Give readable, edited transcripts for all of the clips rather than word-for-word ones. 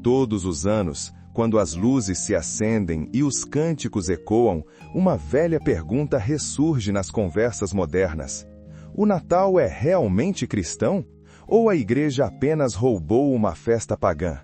Todos os anos, quando as luzes se acendem e os cânticos ecoam, uma velha pergunta ressurge nas conversas modernas. O Natal é realmente cristão? Ou a igreja apenas roubou uma festa pagã?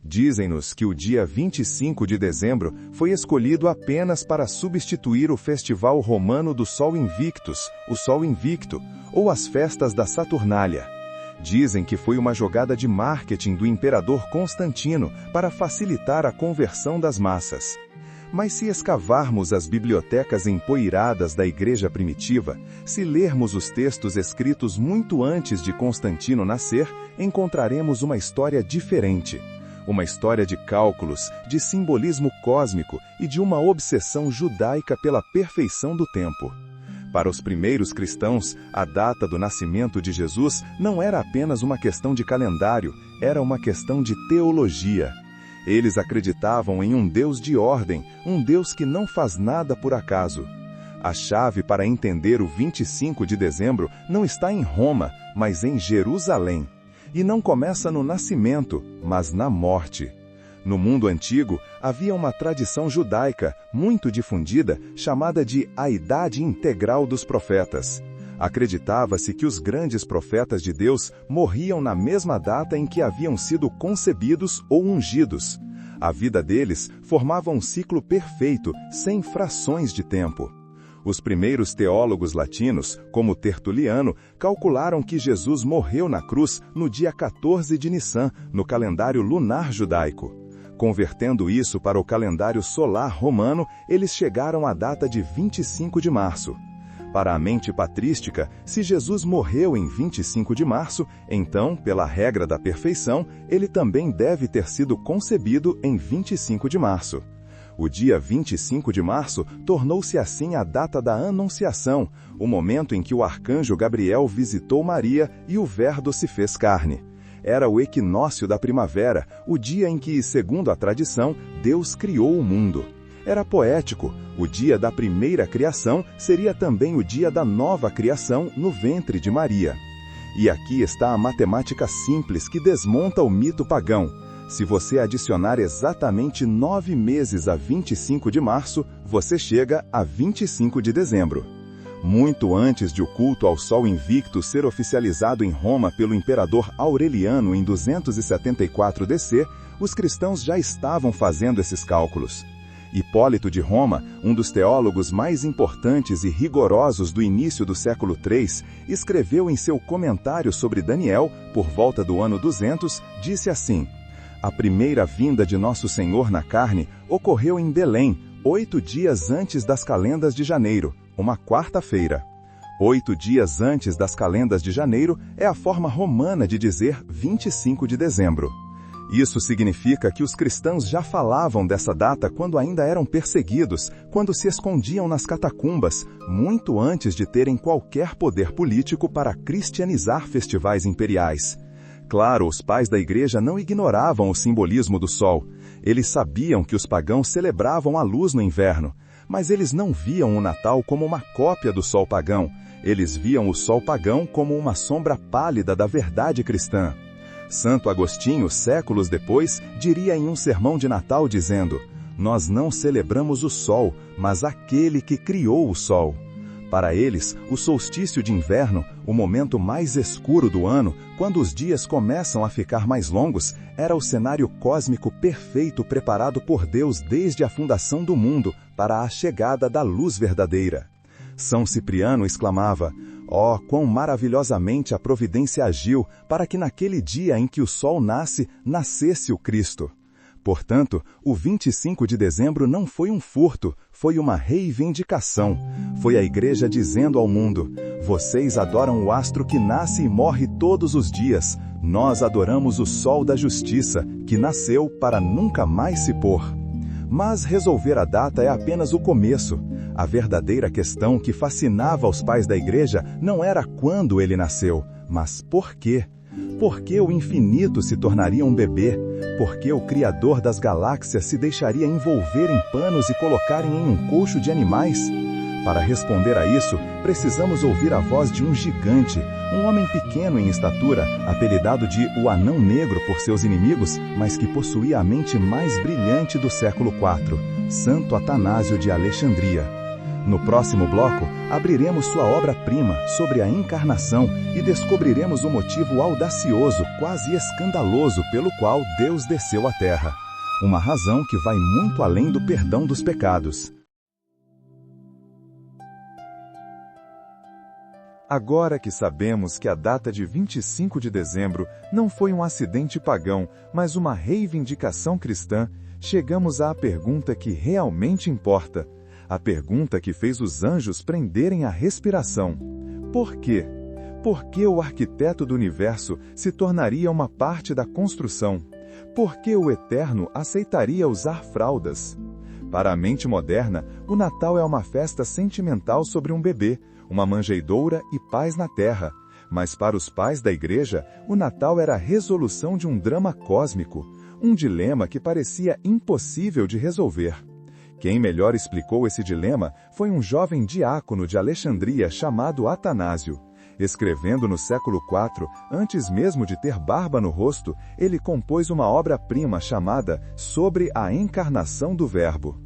Dizem-nos que o dia 25 de dezembro foi escolhido apenas para substituir o festival romano do Sol Invictus, o Sol Invicto, ou as festas da Saturnália. Dizem que foi uma jogada de marketing do imperador Constantino para facilitar a conversão das massas. Mas se escavarmos as bibliotecas empoeiradas da igreja primitiva, se lermos os textos escritos muito antes de Constantino nascer, encontraremos uma história diferente. Uma história de cálculos, de simbolismo cósmico e de uma obsessão judaica pela perfeição do tempo. Para os primeiros cristãos, a data do nascimento de Jesus não era apenas uma questão de calendário, era uma questão de teologia. Eles acreditavam em um Deus de ordem, um Deus que não faz nada por acaso. A chave para entender o 25 de dezembro não está em Roma, mas em Jerusalém. E não começa no nascimento, mas na morte. No mundo antigo, havia uma tradição judaica, muito difundida, chamada de a Idade Integral dos Profetas. Acreditava-se que os grandes profetas de Deus morriam na mesma data em que haviam sido concebidos ou ungidos. A vida deles formava um ciclo perfeito, sem frações de tempo. Os primeiros teólogos latinos, como Tertuliano, calcularam que Jesus morreu na cruz no dia 14 de Nissan, no calendário lunar judaico. Convertendo isso para o calendário solar romano, eles chegaram à data de 25 de março. Para a mente patrística, se Jesus morreu em 25 de março, então, pela regra da perfeição, ele também deve ter sido concebido em 25 de março. O dia 25 de março tornou-se assim a data da Anunciação, o momento em que o arcanjo Gabriel visitou Maria e o Verbo se fez carne. Era o equinócio da primavera, o dia em que, segundo a tradição, Deus criou o mundo. Era poético, o dia da primeira criação seria também o dia da nova criação no ventre de Maria. E aqui está a matemática simples que desmonta o mito pagão. Se você adicionar exatamente 9 meses a 25 de março, você chega a 25 de dezembro. Muito antes de o culto ao Sol Invicto ser oficializado em Roma pelo imperador Aureliano em 274 DC, os cristãos já estavam fazendo esses cálculos. Hipólito de Roma, um dos teólogos mais importantes e rigorosos do início do século III, escreveu em seu comentário sobre Daniel, por volta do ano 200, disse assim: a primeira vinda de Nosso Senhor na carne ocorreu em Belém, 8 dias antes das calendas de janeiro, uma quarta-feira. 8 dias antes das calendas de janeiro é a forma romana de dizer 25 de dezembro. Isso significa que os cristãos já falavam dessa data quando ainda eram perseguidos, quando se escondiam nas catacumbas, muito antes de terem qualquer poder político para cristianizar festivais imperiais. Claro, os pais da igreja não ignoravam o simbolismo do sol. Eles sabiam que os pagãos celebravam a luz no inverno, mas eles não viam o Natal como uma cópia do sol pagão. Eles viam o sol pagão como uma sombra pálida da verdade cristã. Santo Agostinho, séculos depois, diria em um sermão de Natal dizendo: nós não celebramos o sol, mas aquele que criou o sol. Para eles, o solstício de inverno, o momento mais escuro do ano, quando os dias começam a ficar mais longos, era o cenário cósmico perfeito preparado por Deus desde a fundação do mundo para a chegada da luz verdadeira. São Cipriano exclamava: ó, quão maravilhosamente a providência agiu para que naquele dia em que o sol nasce, nascesse o Cristo. Portanto, o 25 de dezembro não foi um furto, foi uma reivindicação. Foi a igreja dizendo ao mundo: vocês adoram o astro que nasce e morre todos os dias. Nós adoramos o sol da justiça, que nasceu para nunca mais se pôr. Mas resolver a data é apenas o começo. A verdadeira questão que fascinava os pais da igreja não era quando ele nasceu, mas por quê? Por que o infinito se tornaria um bebê? Por que o Criador das galáxias se deixaria envolver em panos e colocarem em um coxo de animais? Para responder a isso, precisamos ouvir a voz de um gigante, um homem pequeno em estatura, apelidado de o Anão Negro por seus inimigos, mas que possuía a mente mais brilhante do século IV, Santo Atanásio de Alexandria. No próximo bloco, abriremos sua obra-prima sobre a encarnação e descobriremos o motivo audacioso, quase escandaloso, pelo qual Deus desceu à Terra. Uma razão que vai muito além do perdão dos pecados. Agora que sabemos que a data de 25 de dezembro não foi um acidente pagão, mas uma reivindicação cristã, chegamos à pergunta que realmente importa. A pergunta que fez os anjos prenderem a respiração. Por quê? Por que o arquiteto do universo se tornaria uma parte da construção? Por que o Eterno aceitaria usar fraldas? Para a mente moderna, o Natal é uma festa sentimental sobre um bebê, uma manjedoura e paz na terra. Mas para os pais da igreja, o Natal era a resolução de um drama cósmico, um dilema que parecia impossível de resolver. Quem melhor explicou esse dilema foi um jovem diácono de Alexandria chamado Atanásio. Escrevendo no século IV, antes mesmo de ter barba no rosto, ele compôs uma obra-prima chamada Sobre a Encarnação do Verbo.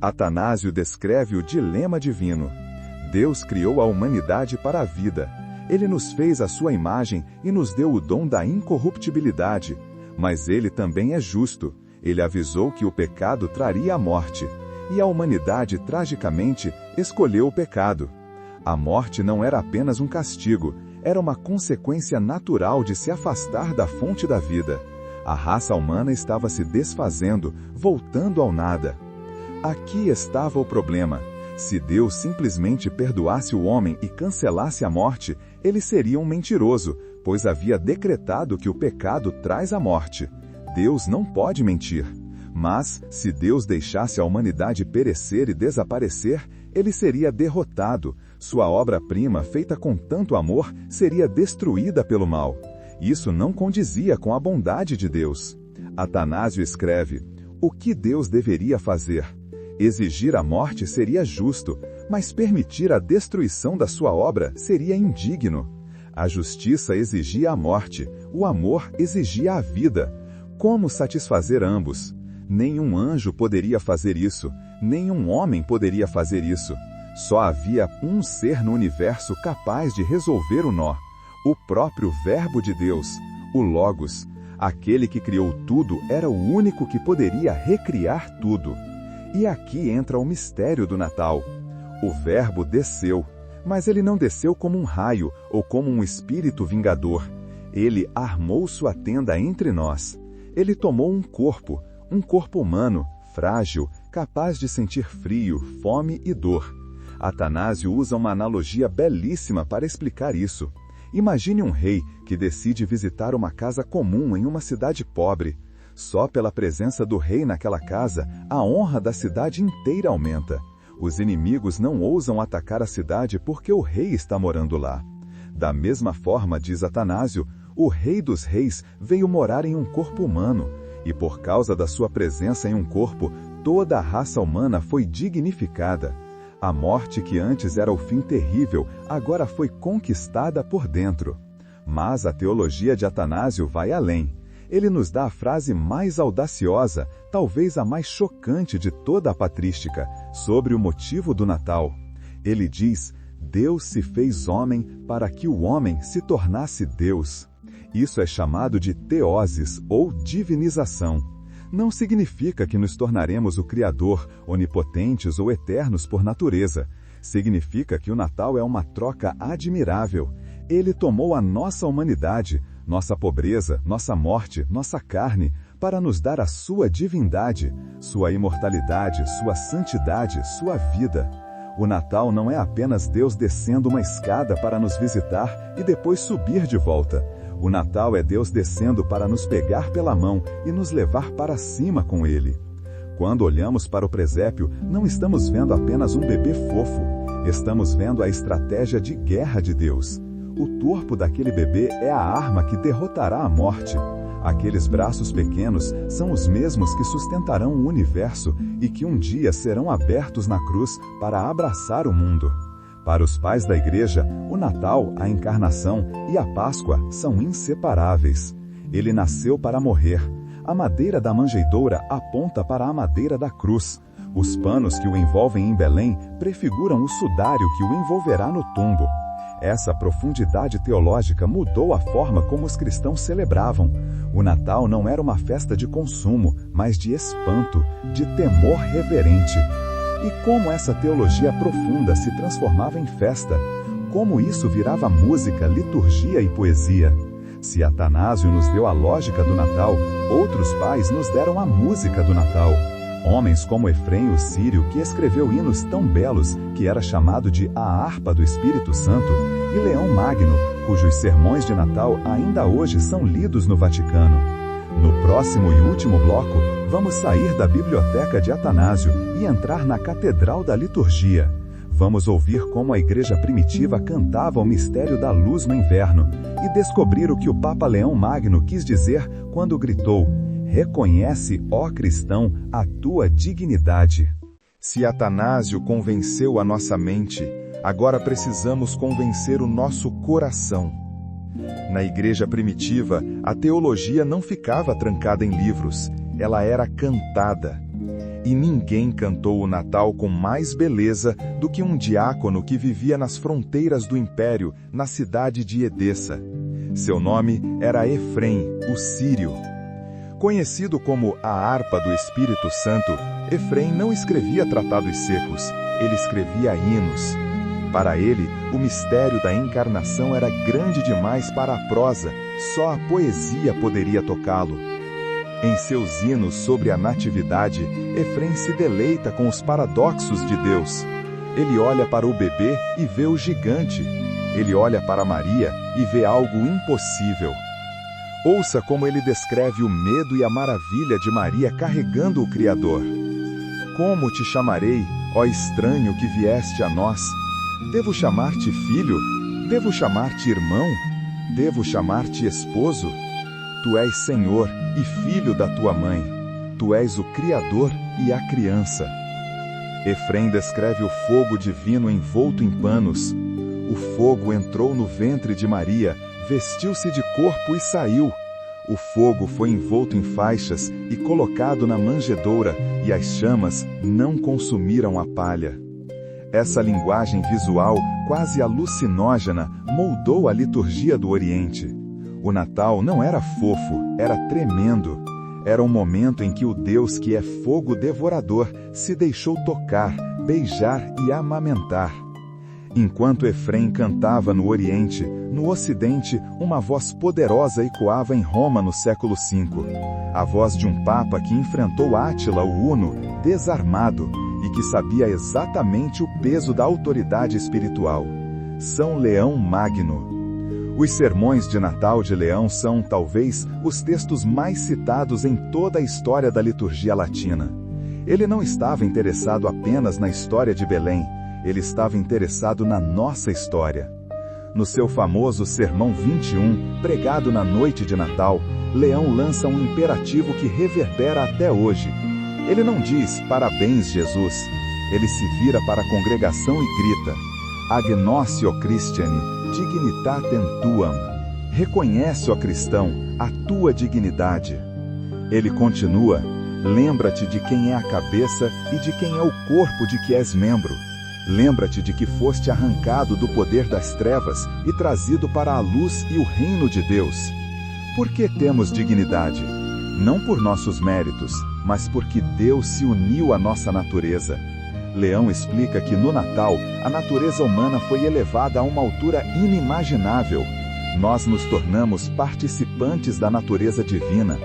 Atanásio descreve o dilema divino. Deus criou a humanidade para a vida. Ele nos fez à sua imagem e nos deu o dom da incorruptibilidade. Mas ele também é justo. Ele avisou que o pecado traria a morte. E a humanidade, tragicamente, escolheu o pecado. A morte não era apenas um castigo, era uma consequência natural de se afastar da fonte da vida. A raça humana estava se desfazendo, voltando ao nada. Aqui estava o problema. Se Deus simplesmente perdoasse o homem e cancelasse a morte, ele seria um mentiroso, pois havia decretado que o pecado traz a morte. Deus não pode mentir. Mas, se Deus deixasse a humanidade perecer e desaparecer, ele seria derrotado. Sua obra-prima, feita com tanto amor, seria destruída pelo mal. Isso não condizia com a bondade de Deus. Atanásio escreve: o que Deus deveria fazer? Exigir a morte seria justo, mas permitir a destruição da sua obra seria indigno. A justiça exigia a morte, o amor exigia a vida. Como satisfazer ambos? Nenhum anjo poderia fazer isso, nenhum homem poderia fazer isso. Só havia um ser no universo capaz de resolver o nó: o próprio Verbo de Deus, o Logos. Aquele que criou tudo era o único que poderia recriar tudo. E aqui entra o mistério do Natal. O Verbo desceu, mas ele não desceu como um raio ou como um espírito vingador. Ele armou sua tenda entre nós. Ele tomou um corpo humano, frágil, capaz de sentir frio, fome e dor. Atanásio usa uma analogia belíssima para explicar isso. Imagine um rei que decide visitar uma casa comum em uma cidade pobre. Só pela presença do rei naquela casa, a honra da cidade inteira aumenta. Os inimigos não ousam atacar a cidade porque o rei está morando lá. Da mesma forma, diz Atanásio, o Rei dos Reis veio morar em um corpo humano, e por causa da sua presença em um corpo, toda a raça humana foi dignificada. A morte que antes era o fim terrível, agora foi conquistada por dentro. Mas a teologia de Atanásio vai além. Ele nos dá a frase mais audaciosa, talvez a mais chocante de toda a patrística, sobre o motivo do Natal. Ele diz: Deus se fez homem para que o homem se tornasse Deus. Isso é chamado de teoses, ou divinização. Não significa que nos tornaremos o Criador, onipotentes ou eternos por natureza. Significa que o Natal é uma troca admirável. Ele tomou a nossa humanidade, nossa pobreza, nossa morte, nossa carne, para nos dar a sua divindade, sua imortalidade, sua santidade, sua vida. O Natal não é apenas Deus descendo uma escada para nos visitar e depois subir de volta. O Natal é Deus descendo para nos pegar pela mão e nos levar para cima com Ele. Quando olhamos para o presépio, não estamos vendo apenas um bebê fofo. Estamos vendo a estratégia de guerra de Deus. O corpo daquele bebê é a arma que derrotará a morte. Aqueles braços pequenos são os mesmos que sustentarão o universo e que um dia serão abertos na cruz para abraçar o mundo. Para os pais da Igreja, o Natal, a Encarnação e a Páscoa são inseparáveis. Ele nasceu para morrer. A madeira da manjedoura aponta para a madeira da cruz. Os panos que o envolvem em Belém prefiguram o sudário que o envolverá no tumbo. Essa profundidade teológica mudou a forma como os cristãos celebravam. O Natal não era uma festa de consumo, mas de espanto, de temor reverente. E como essa teologia profunda se transformava em festa? Como isso virava música, liturgia e poesia? Se Atanásio nos deu a lógica do Natal, outros pais nos deram a música do Natal. Homens como Efrém o Sírio, que escreveu hinos tão belos que era chamado de a harpa do Espírito Santo, e Leão Magno, cujos sermões de Natal ainda hoje são lidos no Vaticano. No próximo e último bloco, vamos sair da biblioteca de Atanásio e entrar na Catedral da Liturgia. Vamos ouvir como a Igreja primitiva cantava o mistério da luz no inverno e descobrir o que o Papa Leão Magno quis dizer quando gritou: "Reconhece, ó cristão, a tua dignidade." Se Atanásio convenceu a nossa mente, agora precisamos convencer o nosso coração. Na Igreja primitiva, a teologia não ficava trancada em livros, ela era cantada. E ninguém cantou o Natal com mais beleza do que um diácono que vivia nas fronteiras do Império, na cidade de Edessa. Seu nome era Efrém, o Sírio. Conhecido como a harpa do Espírito Santo, Efrém não escrevia tratados secos, ele escrevia hinos. Para ele, o mistério da encarnação era grande demais para a prosa, só a poesia poderia tocá-lo. Em seus hinos sobre a natividade, Efrém se deleita com os paradoxos de Deus. Ele olha para o bebê e vê o gigante. Ele olha para Maria e vê algo impossível. Ouça como ele descreve o medo e a maravilha de Maria carregando o Criador. Como te chamarei, ó estranho que vieste a nós? Devo chamar-te filho? Devo chamar-te irmão? Devo chamar-te esposo? Tu és Senhor e filho da tua mãe. Tu és o Criador e a criança. Efrém descreve o fogo divino envolto em panos. O fogo entrou no ventre de Maria, vestiu-se de corpo e saiu. O fogo foi envolto em faixas e colocado na manjedoura, e as chamas não consumiram a palha. Essa linguagem visual, quase alucinógena, moldou a liturgia do Oriente. O Natal não era fofo, era tremendo. Era um momento em que o Deus que é fogo devorador se deixou tocar, beijar e amamentar. Enquanto Efrém cantava no Oriente, no Ocidente, uma voz poderosa ecoava em Roma no século V. A voz de um papa que enfrentou Átila o Huno, desarmado, e que sabia exatamente o peso da autoridade espiritual. São Leão Magno. Os sermões de Natal de Leão são, talvez, os textos mais citados em toda a história da liturgia latina. Ele não estava interessado apenas na história de Belém, ele estava interessado na nossa história. No seu famoso Sermão 21, pregado na noite de Natal, Leão lança um imperativo que reverbera até hoje. Ele não diz, "Parabéns, Jesus". Ele se vira para a congregação e grita, "Agnosio Christiani, dignitatem tuam". Reconhece, ó cristão, a tua dignidade. Ele continua, "Lembra-te de quem é a cabeça e de quem é o corpo de que és membro. Lembra-te de que foste arrancado do poder das trevas e trazido para a luz e o reino de Deus". Por que temos dignidade? Não por nossos méritos, mas porque Deus se uniu à nossa natureza. Leão explica que no Natal, a natureza humana foi elevada a uma altura inimaginável. Nós nos tornamos participantes da natureza divina.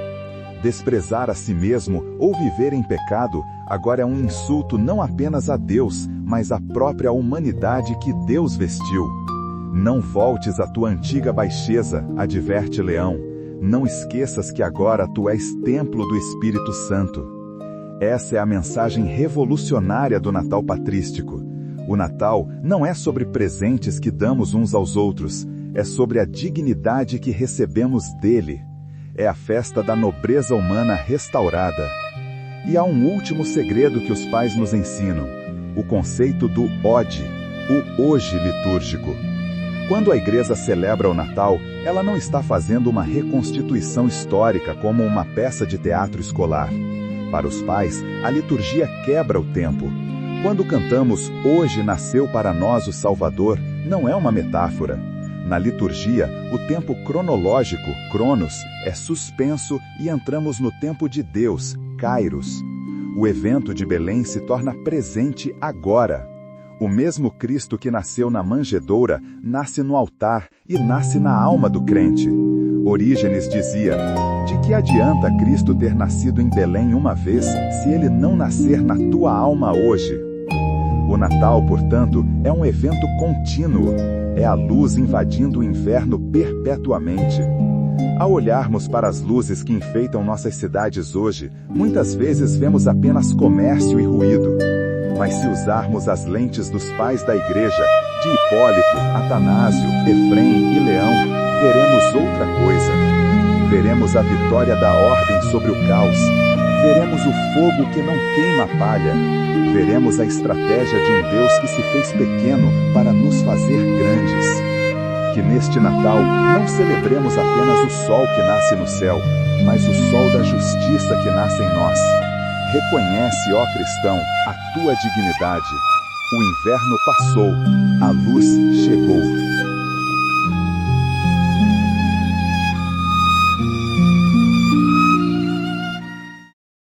Desprezar a si mesmo ou viver em pecado agora é um insulto não apenas a Deus, mas à própria humanidade que Deus vestiu. Não voltes à tua antiga baixeza, adverte Leão. Não esqueças que agora tu és templo do Espírito Santo. Essa é a mensagem revolucionária do Natal patrístico. O Natal não é sobre presentes que damos uns aos outros, é sobre a dignidade que recebemos dele. é a festa da nobreza humana restaurada. E há um último segredo que os pais nos ensinam, o conceito do ode, o hoje litúrgico. Quando a igreja celebra o Natal, ela não está fazendo uma reconstituição histórica como uma peça de teatro escolar. Para os pais, a liturgia quebra o tempo. Quando cantamos "Hoje nasceu para nós o Salvador", não é uma metáfora. Na liturgia, o tempo cronológico, cronos, é suspenso e entramos no tempo de Deus, kairos. O evento de Belém se torna presente agora. O mesmo Cristo que nasceu na manjedoura, nasce no altar e nasce na alma do crente. Orígenes dizia: de que adianta Cristo ter nascido em Belém uma vez, se ele não nascer na tua alma hoje? O Natal, portanto, é um evento contínuo. É a luz invadindo o inverno perpetuamente. Ao olharmos para as luzes que enfeitam nossas cidades hoje, muitas vezes vemos apenas comércio e ruído. Mas se usarmos as lentes dos pais da igreja, de Hipólito, Atanásio, Efrém e Leão, veremos outra coisa. Veremos a vitória da ordem sobre o caos. Veremos o fogo que não queima a palha. Veremos a estratégia de um Deus que se fez pequeno para nos fazer grandes. Que neste Natal não celebremos apenas o sol que nasce no céu, mas o sol da justiça que nasce em nós. Reconhece, ó cristão, a tua dignidade. O inverno passou, a luz chegou.